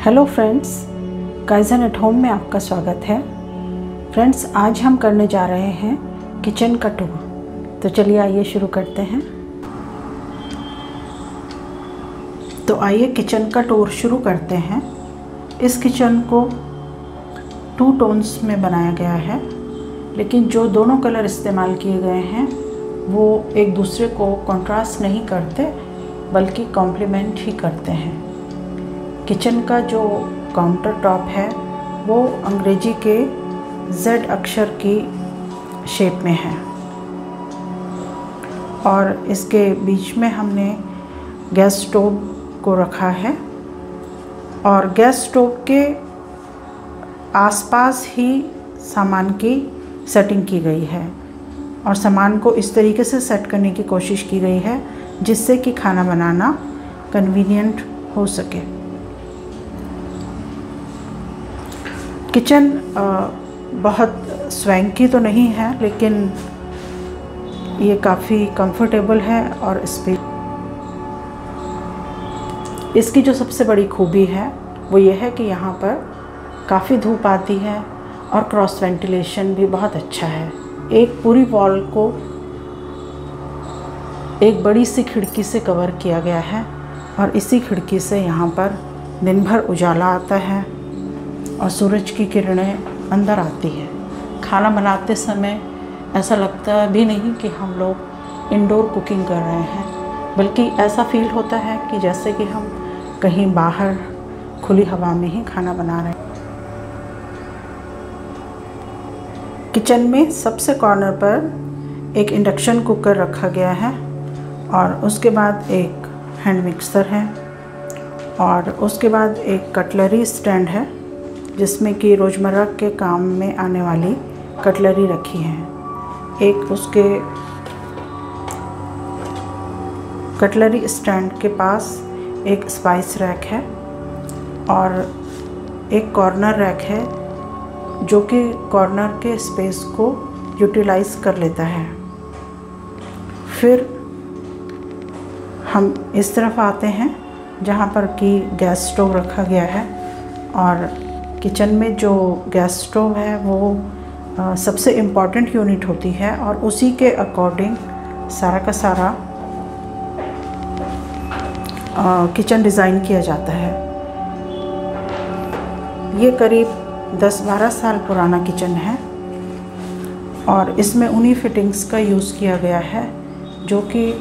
Hello friends, kaizen at home में आपका स्वागत है। फ्रेंड्स, आज हम करने जा रहे हैं किचन का टूर। तो चलिए आइए शुरू करते हैं। तो आइए किचन का टूर शुरू करते हैं। इस किचन को 2 टोन्स में बनाया गया है, लेकिन जो दोनों कलर इस्तेमाल किए गए हैं वो एक दूसरे को कंट्रास्ट नहीं करते बल्कि कॉम्प्लीमेंट ही करते हैं। किचन का जो काउंटर टॉप है वो अंग्रेजी के Z अक्षर की शेप में है और इसके बीच में हमने गैस स्टोव को रखा है और गैस स्टोव के आसपास ही सामान की सेटिंग की गई है और सामान को इस तरीके से सेट करने की कोशिश की गई है जिससे कि खाना बनाना कन्वीनियंट हो सके। किचन बहुत स्वैंकी तो नहीं है, लेकिन ये काफ़ी कंफर्टेबल है और इसकी जो सबसे बड़ी खूबी है वो ये है कि यहाँ पर काफ़ी धूप आती है और क्रॉस वेंटिलेशन भी बहुत अच्छा है। एक पूरी वॉल को एक बड़ी सी खिड़की से कवर किया गया है और इसी खिड़की से यहाँ पर दिन भर उजाला आता है और सूरज की किरणें अंदर आती है। खाना बनाते समय ऐसा लगता भी नहीं कि हम लोग इंडोर कुकिंग कर रहे हैं, बल्कि ऐसा फील होता है कि जैसे कि हम कहीं बाहर खुली हवा में ही खाना बना रहे हैं। किचन में सबसे कॉर्नर पर एक इंडक्शन कुकर रखा गया है और उसके बाद एक हैंड मिक्सर है और उसके बाद एक कटलरी स्टैंड है जिसमें कि रोज़मर्रा के काम में आने वाली कटलरी रखी है। एक उसके कटलरी स्टैंड के पास एक स्पाइस रैक है और एक कॉर्नर रैक है जो कि कॉर्नर के स्पेस को यूटिलाइज कर लेता है। फिर हम इस तरफ आते हैं जहाँ पर कि गैस स्टोव रखा गया है और किचन में जो गैस स्टोव है वो सबसे इम्पॉर्टेंट यूनिट होती है और उसी के अकॉर्डिंग सारा का सारा किचन डिज़ाइन किया जाता है। ये करीब 10-12 साल पुराना किचन है और इसमें उन्हीं फिटिंग्स का यूज़ किया गया है जो कि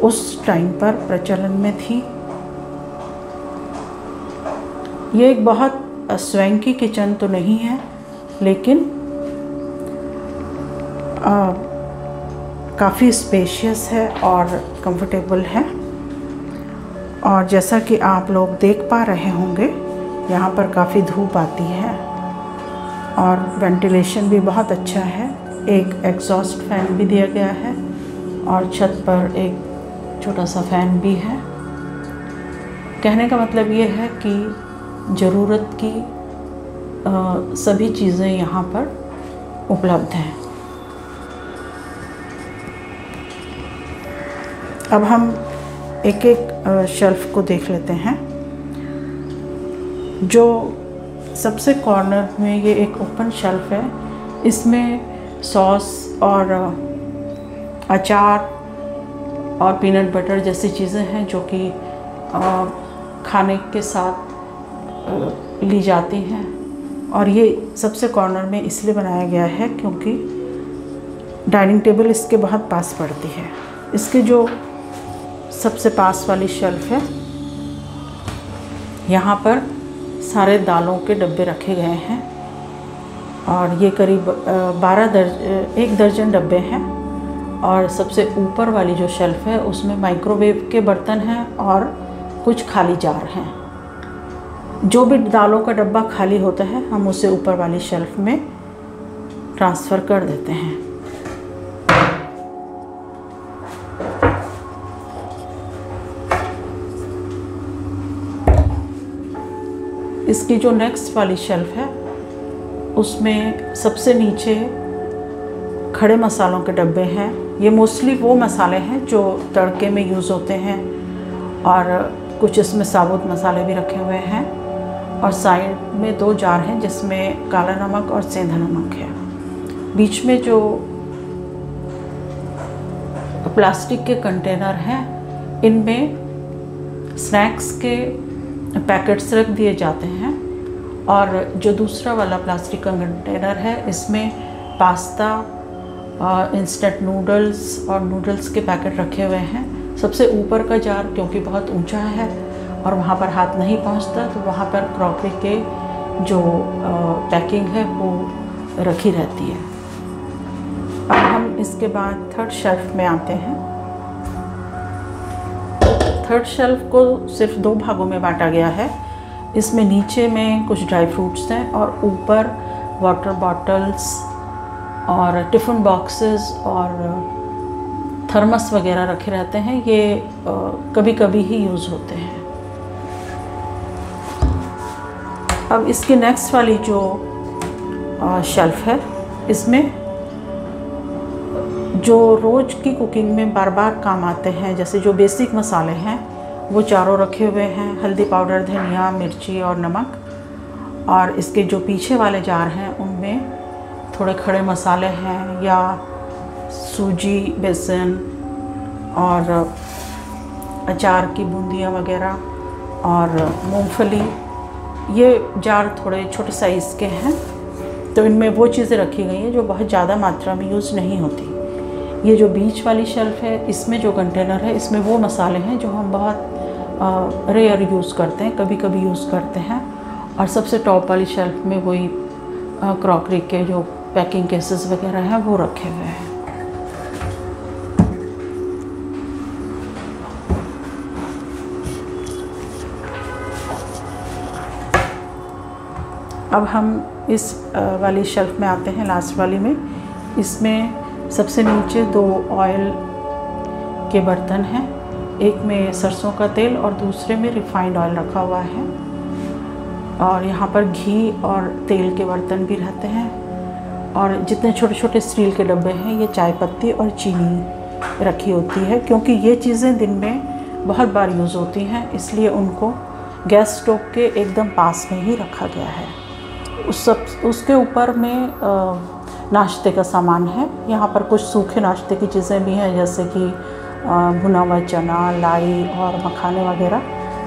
उस टाइम पर प्रचलन में थी। ये एक बहुत स्वैंकी किचन तो नहीं है, लेकिन काफ़ी स्पेशियस है और कंफर्टेबल है। और जैसा कि आप लोग देख पा रहे होंगे, यहाँ पर काफ़ी धूप आती है और वेंटिलेशन भी बहुत अच्छा है। एक एग्जॉस्ट फैन भी दिया गया है और छत पर एक छोटा सा फैन भी है। कहने का मतलब ये है कि ज़रूरत की सभी चीज़ें यहाँ पर उपलब्ध हैं। अब हम एक एक शेल्फ को देख लेते हैं। जो सबसे कॉर्नर में ये एक ओपन शेल्फ है, इसमें सॉस और अचार और पीनट बटर जैसी चीज़ें हैं जो कि खाने के साथ ली जाती हैं। और ये सबसे कॉर्नर में इसलिए बनाया गया है क्योंकि डाइनिंग टेबल इसके बहुत पास पड़ती है। इसके जो सबसे पास वाली शेल्फ है, यहाँ पर सारे दालों के डब्बे रखे गए हैं और ये करीब 1 दर्जन डब्बे हैं। और सबसे ऊपर वाली जो शेल्फ है उसमें माइक्रोवेव के बर्तन हैं और कुछ खाली जार हैं। जो भी दालों का डब्बा खाली होता है हम उसे ऊपर वाली शेल्फ में ट्रांसफ़र कर देते हैं। इसकी जो नेक्स्ट वाली शेल्फ है उसमें सबसे नीचे खड़े मसालों के डब्बे हैं। ये मोस्टली वो मसाले हैं जो तड़के में यूज़ होते हैं और कुछ इसमें साबुत मसाले भी रखे हुए हैं। और साइड में 2 जार हैं जिसमें काला नमक और सेंधा नमक है। बीच में जो प्लास्टिक के कंटेनर हैं, इनमें स्नैक्स के पैकेट्स रख दिए जाते हैं, और जो दूसरा वाला प्लास्टिक का कंटेनर है इसमें पास्ता, इंस्टेंट नूडल्स और नूडल्स के पैकेट रखे हुए हैं। सबसे ऊपर का जार क्योंकि बहुत ऊंचा है और वहाँ पर हाथ नहीं पहुँचता, तो वहाँ पर क्रॉकरी के जो पैकिंग है वो रखी रहती है। अब हम इसके बाद थर्ड शेल्फ में आते हैं। थर्ड शेल्फ को सिर्फ 2 भागों में बांटा गया है। इसमें नीचे में कुछ ड्राई फ्रूट्स हैं और ऊपर वाटर बॉटल्स और टिफ़िन बॉक्सेस और थर्मस वगैरह रखे रहते हैं। ये कभी कभी ही यूज़ होते हैं। अब इसकी नेक्स्ट वाली जो शेल्फ है, इसमें जो रोज़ की कुकिंग में बार बार काम आते हैं, जैसे जो बेसिक मसाले हैं वो चारों रखे हुए हैं। हल्दी पाउडर, धनिया, मिर्ची और नमक। और इसके जो पीछे वाले जार हैं उनमें थोड़े खड़े मसाले हैं, या सूजी, बेसन और अचार की बूंदियाँ वगैरह और मूंगफली। ये जार थोड़े छोटे साइज़ के हैं, तो इनमें वो चीज़ें रखी गई हैं जो बहुत ज़्यादा मात्रा में यूज़ नहीं होती। ये जो बीच वाली शेल्फ है, इसमें जो कंटेनर है, इसमें वो मसाले हैं जो हम बहुत रेयर यूज़ करते हैं, कभी कभी यूज़ करते हैं। और सबसे टॉप वाली शेल्फ में वही क्रॉकरी के जो पैकिंग केसेस वगैरह हैं वो रखे हुए हैं। अब हम इस वाली शेल्फ में आते हैं, लास्ट वाली में। इसमें सबसे नीचे 2 ऑयल के बर्तन हैं। एक में सरसों का तेल और दूसरे में रिफाइंड ऑयल रखा हुआ है। और यहाँ पर घी और तेल के बर्तन भी रहते हैं। और जितने छोटे छोटे स्टील के डब्बे हैं, ये चाय पत्ती और चीनी रखी होती है, क्योंकि ये चीज़ें दिन में बहुत बार यूज़ होती हैं, इसलिए उनको गैस स्टोव के एकदम पास में ही रखा गया है। उसके ऊपर में नाश्ते का सामान है। यहाँ पर कुछ सूखे नाश्ते की चीज़ें भी हैं, जैसे कि भुना हुआ चना, लाई और मखाने वगैरह,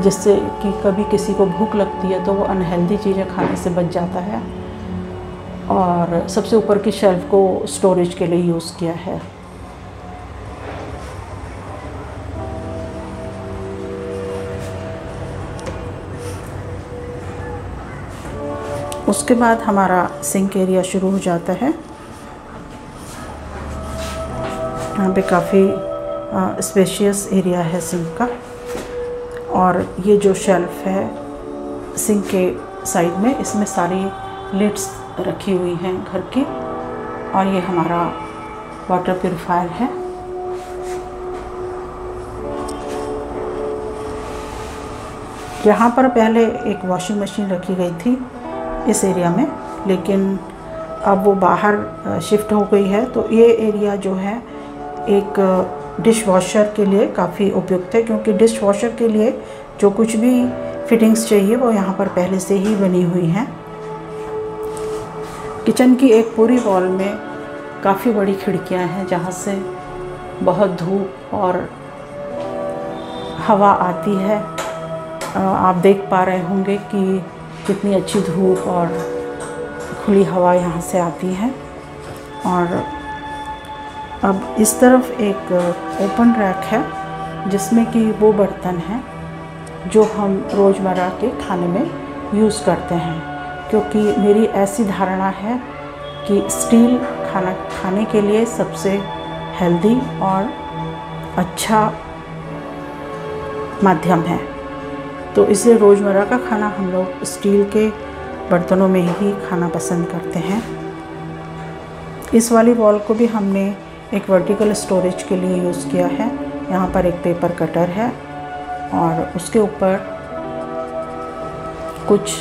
जिससे कि कभी किसी को भूख लगती है तो वो अनहेल्दी चीज़ें खाने से बच जाता है। और सबसे ऊपर की शेल्फ को स्टोरेज के लिए यूज़ किया है। उसके बाद हमारा सिंक एरिया शुरू हो जाता है। यहाँ पे काफ़ी स्पेशियस एरिया है सिंक का। और ये जो शेल्फ है सिंक के साइड में, इसमें सारी लिड्स रखी हुई हैं घर की। और ये हमारा वाटर प्यूरिफायर है। यहाँ पर पहले एक वॉशिंग मशीन रखी गई थी इस एरिया में, लेकिन अब वो बाहर शिफ्ट हो गई है। तो ये एरिया जो है एक डिश वॉशर के लिए काफ़ी उपयुक्त है, क्योंकि डिश वॉशर के लिए जो कुछ भी फिटिंग्स चाहिए वो यहाँ पर पहले से ही बनी हुई हैं। किचन की एक पूरी वॉल में काफ़ी बड़ी खिड़कियाँ हैं, जहाँ से बहुत धूप और हवा आती है। आप देख पा रहे होंगे कि कितनी अच्छी धूप और खुली हवा यहाँ से आती है। और अब इस तरफ एक ओपन रैक है, जिसमें कि वो बर्तन हैं जो हम रोज़मर्रा के खाने में यूज़ करते हैं, क्योंकि मेरी ऐसी धारणा है कि स्टील खाना खाने के लिए सबसे हेल्दी और अच्छा माध्यम है। तो इसलिए रोज़मर्रा का खाना हम लोग स्टील के बर्तनों में ही खाना पसंद करते हैं। इस वाली वॉल को भी हमने एक वर्टिकल स्टोरेज के लिए यूज़ किया है। यहाँ पर एक पेपर कटर है और उसके ऊपर कुछ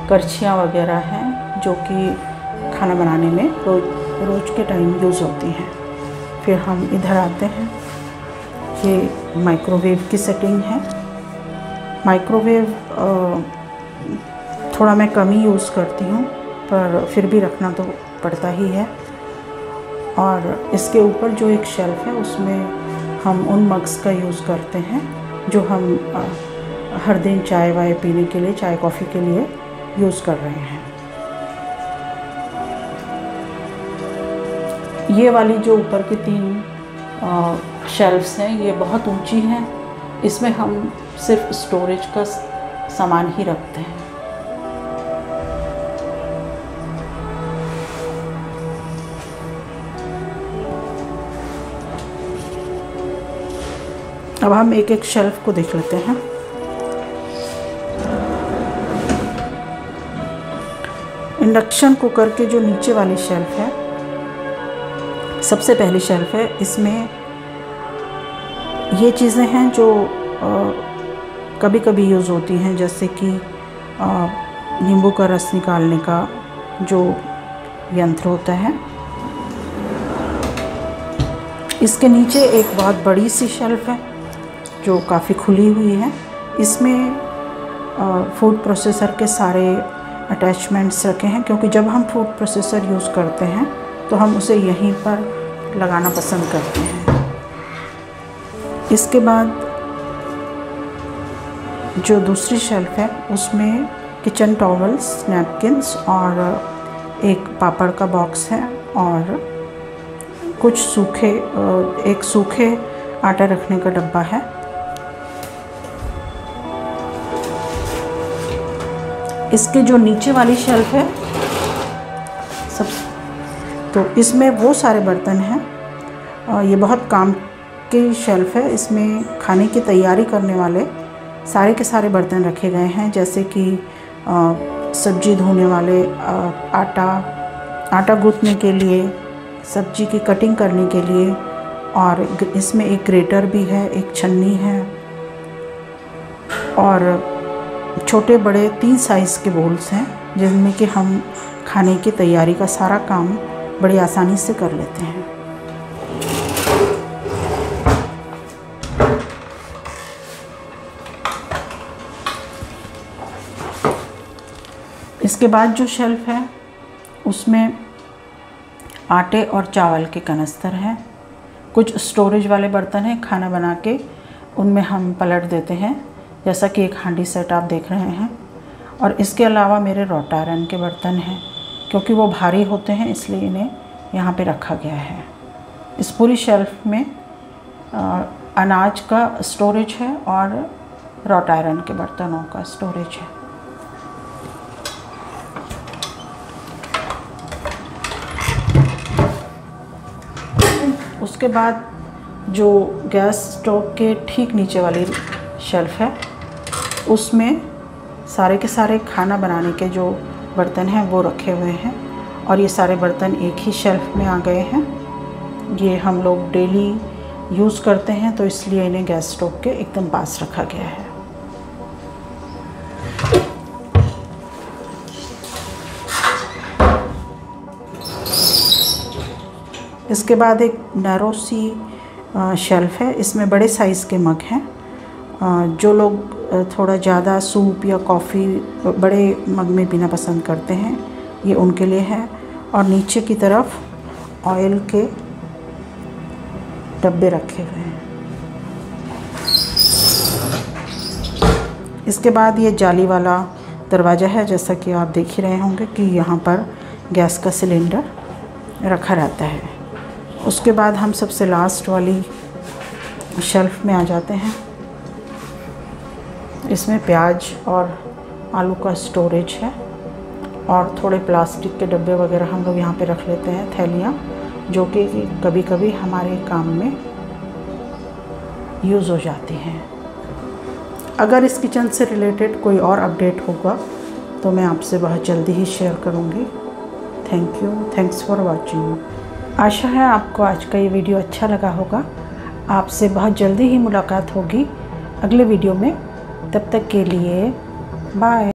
करछियाँ वगैरह हैं जो कि खाना बनाने में रोज़ के टाइम यूज़ होती हैं। फिर हम इधर आते हैं, ये माइक्रोवेव की सेटिंग है। माइक्रोवेव थोड़ा मैं कम ही यूज़ करती हूँ, पर फिर भी रखना तो पड़ता ही है। और इसके ऊपर जो एक शेल्फ़ है उसमें हम उन मग्स का यूज़ करते हैं जो हम हर दिन चाय वाय पीने के लिए, चाय कॉफ़ी के लिए यूज़ कर रहे हैं। ये वाली जो ऊपर की 3 शेल्फ्स हैं ये बहुत ऊंची हैं। इसमें हम सिर्फ स्टोरेज का सामान ही रखते हैं। अब हम एक एक शेल्फ को देख लेते हैं। इंडक्शन कुकर के जो नीचे वाली शेल्फ है, सबसे पहली शेल्फ है, इसमें ये चीज़ें हैं जो कभी कभी यूज़ होती हैं, जैसे कि नींबू का रस निकालने का जो यंत्र होता है। इसके नीचे एक बहुत बड़ी सी शेल्फ है जो काफ़ी खुली हुई है। इसमें फूड प्रोसेसर के सारे अटैचमेंट्स रखे हैं, क्योंकि जब हम फूड प्रोसेसर यूज़ करते हैं तो हम उसे यहीं पर लगाना पसंद करते हैं। इसके बाद जो दूसरी शेल्फ है उसमें किचन टॉवल्स, नैपकिन्स और एक पापड़ का बॉक्स है और कुछ सूखे आटा रखने का डब्बा है। इसके जो नीचे वाली शेल्फ है तो इसमें वो सारे बर्तन हैं। ये बहुत काम की शेल्फ है। इसमें खाने की तैयारी करने वाले सारे के सारे बर्तन रखे गए हैं, जैसे कि सब्जी धोने वाले, आटा गूंथने के लिए, सब्जी की कटिंग करने के लिए, और इसमें एक ग्रेटर भी है, एक छन्नी है और छोटे बड़े 3 साइज़ के बोल्स हैं जिनमें कि हम खाने की तैयारी का सारा काम बड़ी आसानी से कर लेते हैं। इसके बाद जो शेल्फ है उसमें आटे और चावल के कनस्तर हैं। कुछ स्टोरेज वाले बर्तन हैं, खाना बना के उनमें हम पलट देते हैं, जैसा कि एक हांडी सेट आप देख रहे हैं। और इसके अलावा मेरे रॉट आयरन के बर्तन हैं, क्योंकि वो भारी होते हैं इसलिए इन्हें यहाँ पे रखा गया है। इस पूरी शेल्फ में अनाज का स्टोरेज है और रॉट आयरन के बर्तनों का स्टोरेज है। उसके बाद जो गैस स्टोव के ठीक नीचे वाली शेल्फ है उसमें सारे के सारे खाना बनाने के जो बर्तन हैं वो रखे हुए हैं, और ये सारे बर्तन एक ही शेल्फ में आ गए हैं। ये हम लोग डेली यूज़ करते हैं तो इसलिए इन्हें गैस स्टोव के एकदम पास रखा गया है। इसके बाद एक नैरो सी शेल्फ है। इसमें बड़े साइज़ के मग हैं। जो लोग थोड़ा ज़्यादा सूप या कॉफ़ी बड़े मग में पीना पसंद करते हैं, ये उनके लिए है। और नीचे की तरफ ऑयल के डब्बे रखे हुए हैं। इसके बाद ये जाली वाला दरवाज़ा है, जैसा कि आप देख ही रहे होंगे कि यहाँ पर गैस का सिलेंडर रखा रहता है। उसके बाद हम सबसे लास्ट वाली शेल्फ में आ जाते हैं। इसमें प्याज और आलू का स्टोरेज है और थोड़े प्लास्टिक के डब्बे वगैरह हम लोग यहाँ पे रख लेते हैं, थैलियाँ, जो कि कभी कभी हमारे काम में यूज़ हो जाती हैं। अगर इस किचन से रिलेटेड कोई और अपडेट होगा तो मैं आपसे बहुत जल्दी ही शेयर करूँगी। Thank you, thanks for watching. आशा है आपको आज का ये वीडियो अच्छा लगा होगा। आपसे बहुत जल्दी ही मुलाकात होगी अगले वीडियो में। तब तक के लिए बाय।